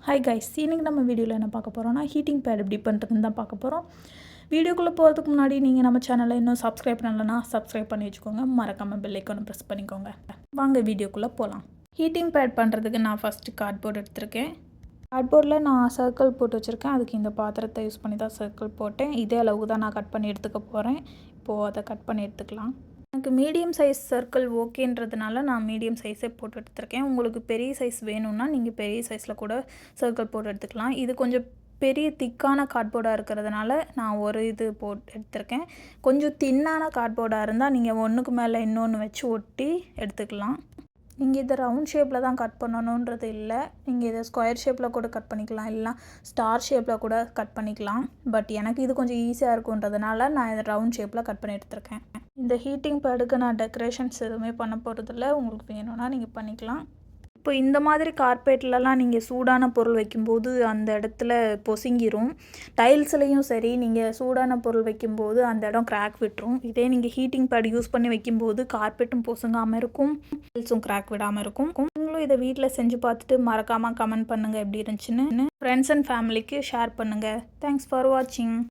Hi guys, இன்றைக்கி நம்ம வீடியோவில் என்ன பார்க்க போகிறோம்னா ஹீட்டிங் பேட் எப்படி பண்ணுறதுன்னு தான் பார்க்க போகிறோம். வீடியோக்குள்ளே போகிறதுக்கு முன்னாடி நீங்கள் நம்ம சேனலை இன்னும் சப்ஸ்கிரைப் பண்ணலன்னா சப்ஸ்கிரைப் பண்ணி வச்சுக்கோங்க. மறக்காமல் பெல் ஐக்கானை ப்ரெஸ் பண்ணிக்கோங்க. வாங்க வீடியோக்குள்ளே போகலாம். ஹீட்டிங் பேட் பண்ணுறதுக்கு நான் ஃபஸ்ட்டு கார்ட்போர்ட் எடுத்திருக்கேன். கார்ட்போர்டில் நான் சர்க்கிள் போட்டு வச்சுருக்கேன். அதுக்கு இந்த பாத்திரத்தை யூஸ் பண்ணி தான் சர்க்கிள் போட்டேன். இதே அளவுக்கு தான் நான் கட் பண்ணி எடுத்துக்க போகிறேன். இப்போது அதை கட் பண்ணி எடுத்துக்கலாம். எனக்கு மீடியம் சைஸ் சர்க்கிள் ஓகேன்றதுனால நான் மீடியம் சைஸே போட்டு எடுத்துருக்கேன். உங்களுக்கு பெரிய சைஸ் வேணும்னா நீங்கள் பெரிய சைஸில் கூட சர்க்கிள் போட்டு எடுத்துக்கலாம். இது கொஞ்சம் பெரிய திக்கான கார்ட்போர்டாக இருக்கிறதுனால நான் ஒரு இது போட்டு எடுத்திருக்கேன். கொஞ்சம் தின்னான கார்ட்போர்டாக இருந்தால் நீங்கள் ஒன்றுக்கு மேலே இன்னொன்று வச்சு ஒட்டி எடுத்துக்கலாம். நீங்கள் இதை ரவுண்ட் ஷேப்பில் தான் கட் பண்ணணுன்றது இல்லை. நீங்கள் இதை ஸ்கொயர் ஷேப்பில் கூட கட் பண்ணிக்கலாம், இல்லைனா ஸ்டார் ஷேப்பில் கூட கட் பண்ணிக்கலாம். பட் எனக்கு இது கொஞ்சம் ஈஸியாக இருக்குன்றதுனால நான் இதை ரவுண்ட் ஷேப்பில் கட் பண்ணி எடுத்துருக்கேன். இந்த ஹீட்டிங் பேடுக்கு நான் டெக்கரேஷன்ஸ் எதுவுமே பண்ண போகிறதில்ல. உங்களுக்கு வேணும்னா நீங்கள் பண்ணிக்கலாம். இப்போ இந்த மாதிரி கார்பெட்லலாம் நீங்கள் சூடான பொருள் வைக்கும்போது அந்த இடத்துல பொசுங்கிரும். டைல்ஸ்லேயும் சரி, நீங்கள் சூடான பொருள் வைக்கும்போது அந்த இடம் கிராக் விட்டுரும். இதே நீங்கள் ஹீட்டிங் பேட் யூஸ் பண்ணி வைக்கும்போது கார்பெட்டும் பொசுங்காமல் இருக்கும், டைல்ஸும் கிராக் விடாமல் இருக்கும். நீங்களும் இதை வீட்டில் செஞ்சு பார்த்துட்டு மறக்காமல் கமெண்ட் பண்ணுங்கள் எப்படி இருந்துச்சுன்னு. ஃப்ரெண்ட்ஸ் அண்ட் ஃபேமிலிக்கு ஷேர் பண்ணுங்கள். தேங்க்ஸ் ஃபார் வாட்சிங்.